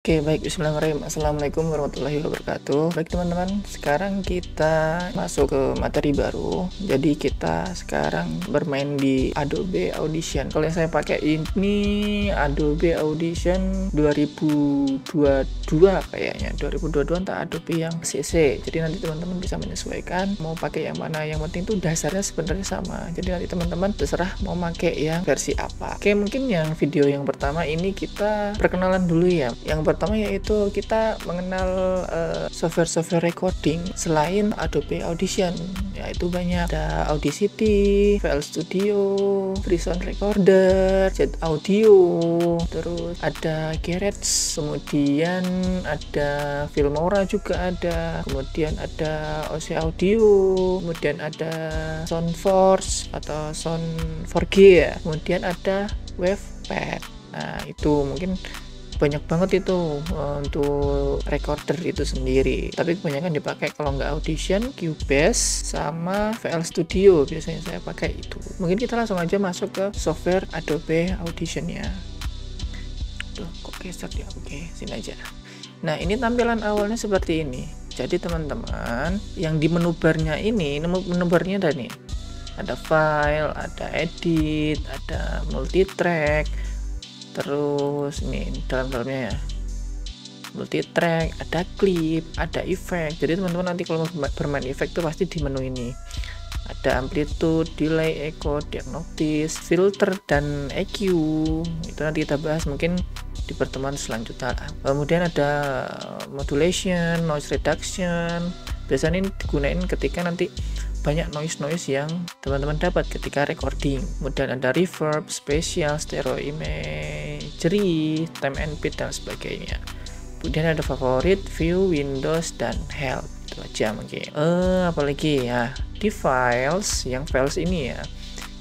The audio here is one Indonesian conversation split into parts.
Oke, baik. Bismillahirrahmanirrahim. Assalamualaikum warahmatullahi wabarakatuh. Baik teman-teman, sekarang kita masuk ke materi baru. Jadi kita sekarang bermain di Adobe Audition. Kalau yang saya pakai ini Adobe Audition 2022 kayaknya. 2022 entah Adobe yang CC. Jadi nanti teman-teman bisa menyesuaikan mau pakai yang mana. Yang penting tuh dasarnya sebenarnya sama. Jadi nanti teman-teman terserah mau pakai yang versi apa. Oke, mungkin yang video yang pertama ini kita perkenalan dulu ya. Yang pertama yaitu kita mengenal software-software recording selain Adobe Audition, yaitu banyak, ada Audacity, VL Studio, Freesound Recorder, Jet Audio, terus ada Garage, kemudian ada Filmora juga ada, kemudian ada OC Audio, kemudian ada Soundforce atau Sound 4G ya, kemudian ada Wavepad. Nah itu mungkin banyak banget itu untuk recorder itu sendiri, tapi kebanyakan dipakai kalau nggak Audition, Cubase sama VL Studio biasanya saya pakai itu. Mungkin kita langsung aja masuk ke software Adobe Audition ya. Tuh kok geser ya. Oke, sini aja. Nah ini tampilan awalnya seperti ini. Jadi teman-teman yang di menu barnya ini, menu barnya ada nih, ada file, ada edit, ada multitrack, terus ini dalam-dalamnya ya, multitrack, ada klip, ada efek. Jadi teman-teman nanti kalau bermain efek tuh pasti di menu ini ada amplitude, delay, echo, diagnosis, filter, dan EQ. Itu nanti kita bahas mungkin di pertemuan selanjutnya. Kemudian ada modulation, noise reduction. Biasanya ini digunain ketika nanti banyak noise yang teman-teman dapat ketika recording. Kemudian ada reverb, spatial, stereo imagery, time and beat, dan sebagainya. Kemudian ada favorit, view, windows, dan help. Itu aja mungkin. Apalagi ya, di files, yang files ini ya,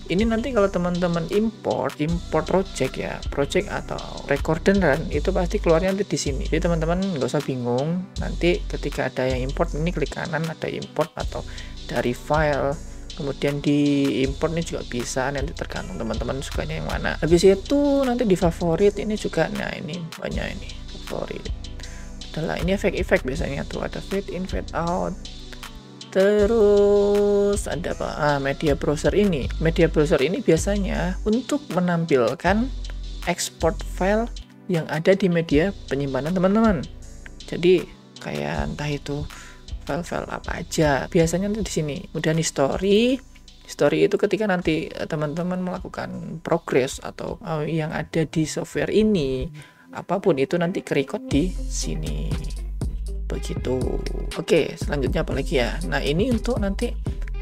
ini nanti kalau teman-teman import project ya, project atau recorderan, itu pasti keluarnya nanti di sini. Jadi teman-teman nggak usah bingung, nanti ketika ada yang import ini klik kanan, ada import atau dari file, kemudian di import ini juga bisa, nanti tergantung teman-teman sukanya yang mana. Habis itu nanti di favorit ini juga, nah ini banyak ini favorit adalah ini efek-efek biasanya tuh, ada fade in, fade out. Terus ada apa? Media browser ini. Media browser ini biasanya untuk menampilkan export file yang ada di media penyimpanan teman-teman. Jadi kayak entah itu file-file apa aja. Biasanya nanti di sini. Kemudian history. History itu ketika nanti teman-teman melakukan progress atau yang ada di software ini, apapun itu nanti ke-record di sini. Begitu. Oke, selanjutnya apa lagi ya? Nah ini untuk nanti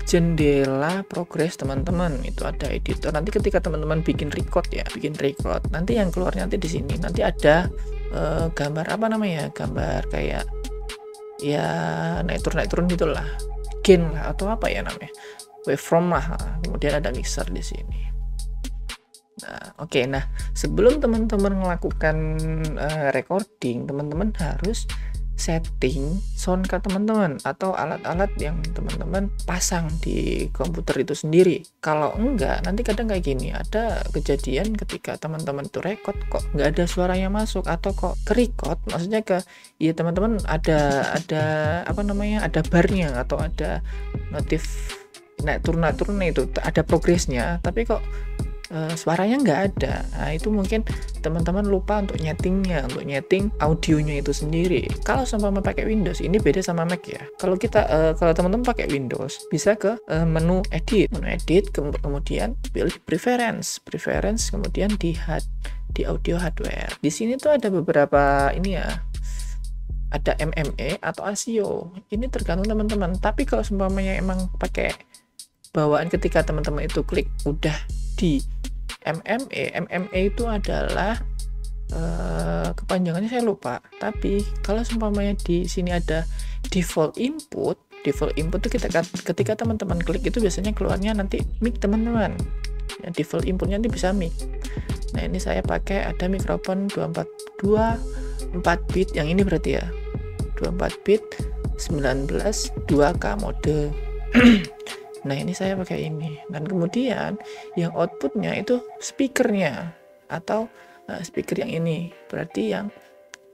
jendela progres teman-teman, itu ada editor. Nanti ketika teman-teman bikin record ya, nanti yang keluarnya nanti di sini nanti ada gambar apa namanya, gambar kayak ya naik turun gitulah, gain lah atau apa ya namanya, waveform lah. Kemudian ada mixer di sini. Nah oke, nah sebelum teman-teman melakukan recording, teman-teman harus setting sound card teman-teman atau alat-alat yang teman-teman pasang di komputer itu sendiri. Kalau enggak, nanti kadang kayak gini, ada kejadian ketika teman-teman itu record kok nggak ada suaranya masuk, atau kok ke-record, maksudnya ya teman-teman ada apa namanya, ada barnya atau ada notif naik turun itu ada progresnya, tapi kok suaranya nggak ada. Nah itu mungkin teman-teman lupa untuk nyetingnya, untuk nyeting audionya itu sendiri. Kalau sama pakai Windows, ini beda sama Mac ya. Kalau kalau teman-teman pakai Windows, bisa ke menu edit, kemudian pilih preference, kemudian di audio hardware. Di sini tuh ada beberapa ini ya, ada MMA atau ASIO. Ini tergantung teman-teman. Tapi kalau seumpamanya emang pakai bawaan, ketika teman-teman itu klik udah di MMA itu adalah kepanjangannya saya lupa. Tapi kalau seumpamanya di sini ada default input itu ketika teman-teman klik itu biasanya keluarnya nanti mic teman-teman. Ya, default inputnya nanti bisa mic. Nah ini saya pakai ada mikrofon 4 bit, yang ini berarti ya 24 bit 19 2K mode. Nah ini saya pakai ini, dan kemudian yang outputnya itu speakernya atau speaker yang ini, berarti yang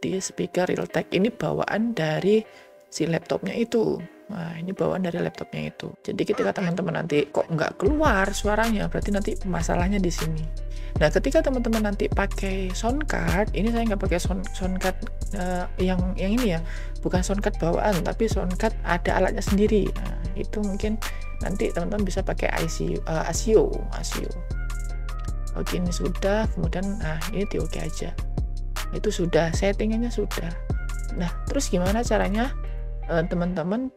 di speaker Realtek. Ini bawaan dari si laptopnya itu. Nah, ini bawaan dari laptopnya itu. Jadi ketika teman-teman nanti kok nggak keluar suaranya, berarti nanti masalahnya di sini. Nah, ketika teman-teman nanti pakai sound card, ini saya nggak pakai sound card yang ini ya, bukan sound card bawaan, tapi sound card ada alatnya sendiri. Nah, itu mungkin nanti teman-teman bisa pakai ASIO. Oke, ini sudah. Kemudian, nah ini di oke aja. Itu sudah, settingannya sudah. Nah, terus gimana caranya? Teman-teman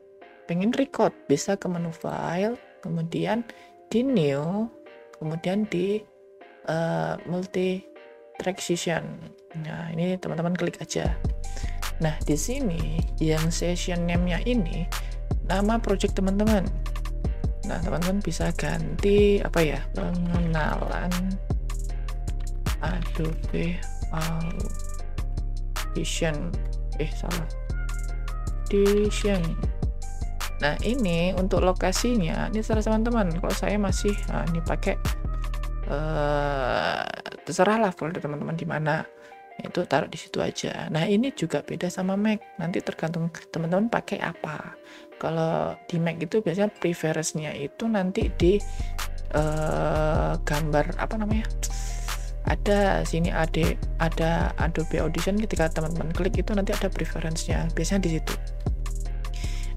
pengen record, bisa ke menu file, kemudian di new, kemudian di multi track session. Nah, ini teman-teman klik aja. Nah, di sini yang session name-nya ini nama project teman-teman. Nah, teman-teman bisa ganti apa ya? Pengenalan Adobe Audition. Salah. Audition. Nah, ini untuk lokasinya, ini terserah teman-teman. Kalau saya masih ini pakai terserah lah folder teman-teman di mana. Itu taruh di situ aja. Nah, ini juga beda sama Mac. Nanti tergantung teman-teman pakai apa. Kalau di Mac itu biasanya preference-nya itu nanti di gambar apa namanya? Ada sini ada Adobe Audition, ketika teman-teman klik itu nanti ada preference-nya. Biasanya di situ.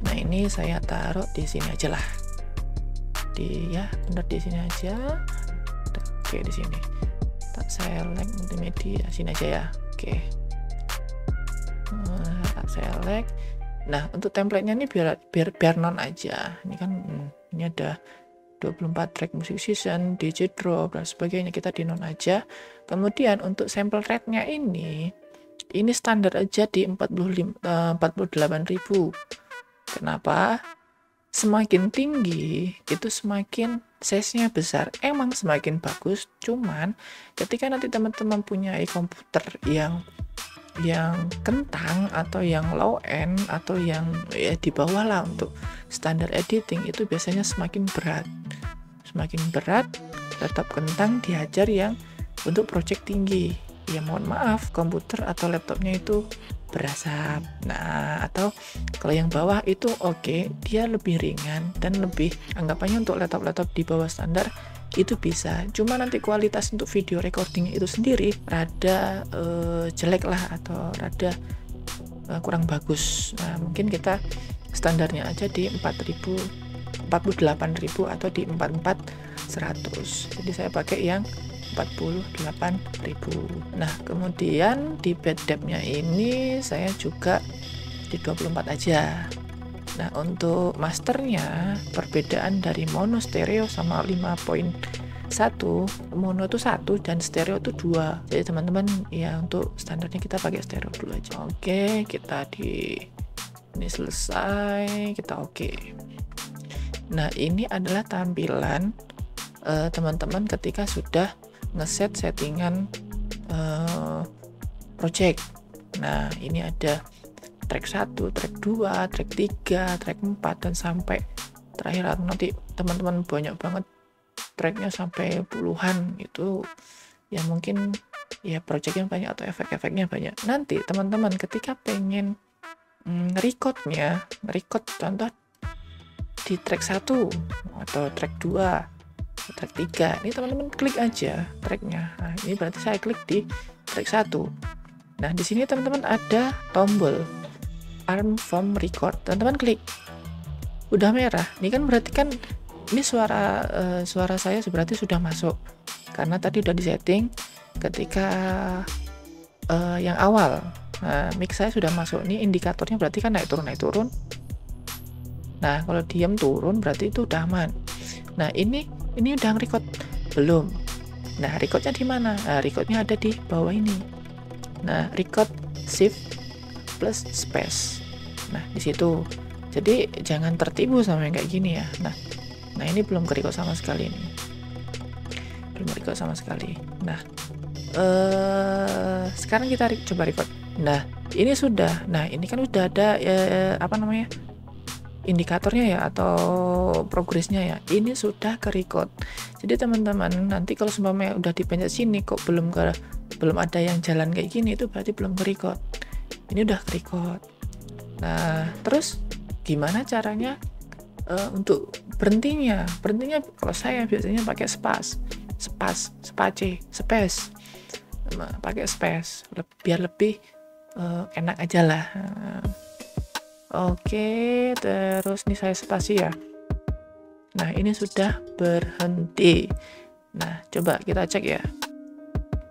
Nah, ini saya taruh di sini aja lah. Benar di sini aja. Oke, di sini. Tak select multimedia, sini aja ya. Oke. Tak select. Nah, untuk template-nya ini biar non aja. Ini kan ini ada 24 track music session, DJ drop dan sebagainya, kita di non aja. Kemudian untuk sample rate-nya ini standar aja di 48.000. Kenapa? Semakin tinggi itu semakin size-nya besar. Emang semakin bagus, cuman ketika nanti teman-teman punya komputer yang kentang atau yang low end atau yang di bawah lah untuk standar editing, itu biasanya semakin berat. Semakin berat, laptop kentang dihajar yang untuk project tinggi. Ya mohon maaf, komputer atau laptopnya itu berasap. Nah, atau kalau yang bawah itu oke, dia lebih ringan dan lebih, anggapannya untuk laptop-laptop di bawah standar itu bisa. Cuma nanti kualitas untuk video recording itu sendiri rada jelek lah, atau rada kurang bagus. Nah, mungkin kita standarnya aja di 48.000 atau di 44100. Jadi saya pakai yang 48.000. Nah, kemudian di bed depth-nya ini saya juga di 24 aja. Nah, untuk masternya perbedaan dari mono stereo sama 5.1, mono itu 1 dan stereo itu 2. Jadi teman-teman ya untuk standarnya kita pakai stereo dulu aja. Oke, kita ini selesai, kita oke. Nah, ini adalah tampilan teman-teman ketika sudah ngeset settingan project. Nah, ini ada track 1, track 2, track 3, track 4 dan sampai terakhir. Nanti teman-teman banyak banget tracknya sampai puluhan, itu ya mungkin ya projectnya banyak atau efek-efeknya banyak. Nanti teman-teman ketika pengen record contoh di track 1 atau track 2, track 3, ini teman-teman klik aja tracknya. Nah, ini berarti saya klik di track 1. Nah, di sini teman-teman ada tombol arm from record, teman-teman klik, udah merah. Ini kan berarti kan ini suara saya berarti sudah masuk, karena tadi udah disetting ketika yang awal. Nah, mic saya sudah masuk. Ini indikatornya berarti kan naik turun. Nah, kalau diam turun berarti itu udah aman. Nah, ini udah record belum? Nah, recordnya di mana? Nah, recordnya ada di bawah ini. Nah, record shift plus space. Nah, di situ. Jadi jangan tertipu sama yang kayak gini ya. Nah, ini belum record sama sekali ini. Belum record sama sekali. Nah, sekarang kita coba record. Nah, ini sudah. Nah, ini kan udah ada indikatornya ya, atau progresnya ya. Ini sudah ke record. Jadi teman-teman nanti kalau seumpamanya udah dipencet sini kok belum ada yang jalan kayak gini, itu berarti belum ke record. ini udah record. Nah, terus gimana caranya untuk berhentinya? Kalau saya biasanya pakai space, pakai space biar lebih enak aja lah. Oke, terus nih saya spasi ya. Nah, ini sudah berhenti. Nah, coba kita cek ya.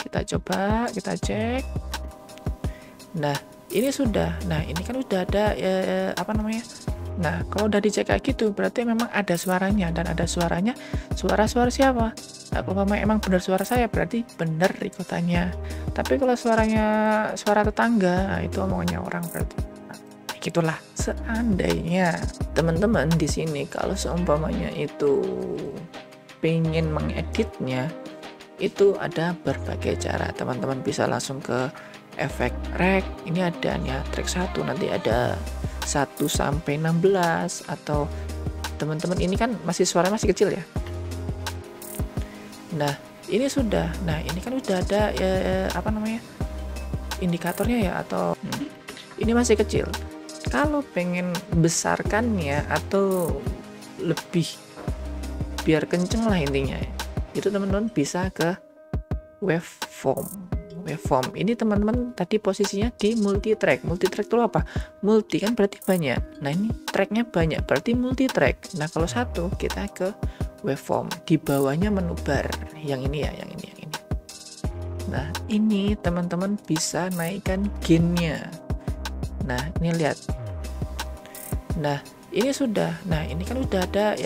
Kita cek. Nah, ini sudah. Nah, ini kan udah ada Nah, kalau udah dicek kayak gitu, berarti memang ada suaranya, dan ada suaranya. Suara siapa? Nah, kalau emang benar suara saya, berarti benar rekotannya. Tapi kalau suaranya suara tetangga, nah, itu omongannya orang berarti. Nah, gitulah. Seandainya teman-teman di sini kalau seumpamanya itu pengen mengeditnya, itu ada berbagai cara. Teman-teman bisa langsung ke efek rec. Ini ada nih track 1, nanti ada 1 sampai 16, atau teman-teman ini kan suara masih kecil ya. Nah, ini sudah. Nah, ini kan udah ada indikatornya ya, atau ini masih kecil. Kalau pengen besarkannya atau lebih biar kenceng lah intinya, itu teman-teman bisa ke waveform. Ini teman-teman tadi posisinya di multi track itu apa? Multi kan berarti banyak. Nah, ini tracknya banyak berarti multi track. Nah, kalau satu kita ke waveform, di bawahnya menu bar yang ini ya, yang ini. Nah, ini teman-teman bisa naikkan gainnya. Nah, ini lihat. Nah, ini sudah. Nah, ini kan udah ada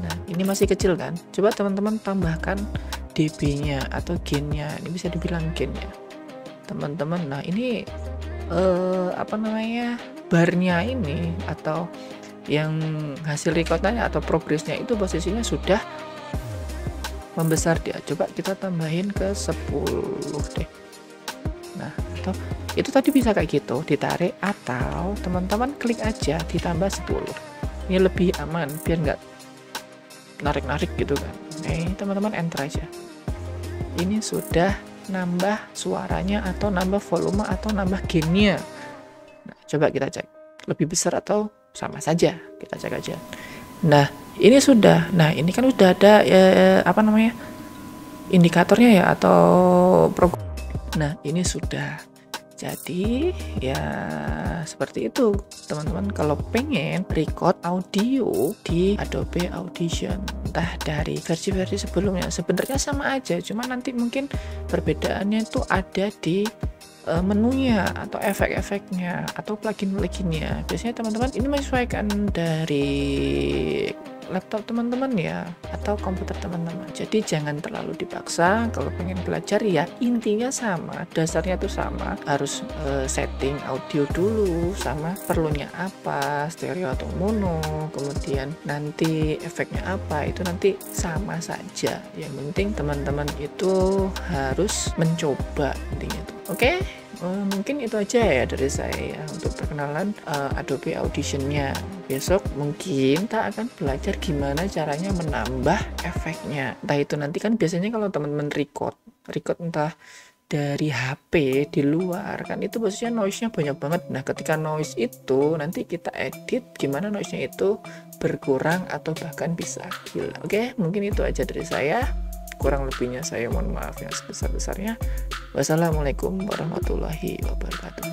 Nah, ini masih kecil kan. Coba teman-teman tambahkan dB-nya atau gain-nya. Ini bisa dibilang gain-nya, teman-teman. Nah, ini barnya ini atau yang hasil rekodnya atau progresnya itu posisinya sudah membesar dia. Coba kita tambahin ke 10 deh. Nah, atau itu tadi bisa kayak gitu, ditarik, atau teman-teman klik aja ditambah 10. Ini lebih aman biar nggak narik-narik gitu kan. Teman-teman enter aja. Ini sudah nambah suaranya atau nambah volume atau nambah gainnya. Nah, coba kita cek lebih besar atau sama saja, kita cek aja. Nah, ini sudah. Nah, ini kan udah ada indikatornya ya, atau nah, ini sudah. Jadi ya seperti itu teman-teman. Kalau pengen record audio di Adobe Audition, entah dari versi-versi sebelumnya, sebenarnya sama aja, cuma nanti mungkin perbedaannya itu ada di menunya atau efek-efeknya atau plugin-pluginnya. Biasanya teman-teman ini menyesuaikan dari laptop teman-teman ya, atau komputer teman-teman. Jadi jangan terlalu dipaksa. Kalau pengen belajar ya intinya sama, dasarnya tuh sama. Harus setting audio dulu, sama perlunya apa, stereo atau mono, kemudian nanti efeknya apa, itu nanti sama saja. Yang penting teman-teman itu harus mencoba intinya tuh. Oke? Mungkin itu aja ya dari saya untuk perkenalan Adobe Audition-nya. Besok mungkin kita akan belajar gimana caranya menambah efeknya. Entah itu nanti kan biasanya kalau teman-teman record entah dari HP di luar kan, itu posisinya noise-nya banyak banget. Nah, ketika noise itu nanti kita edit gimana noise-nya itu berkurang atau bahkan bisa hilang. Oke, mungkin itu aja dari saya. Kurang lebihnya saya mohon maaf yang sebesar-besarnya. Wassalamualaikum warahmatullahi wabarakatuh.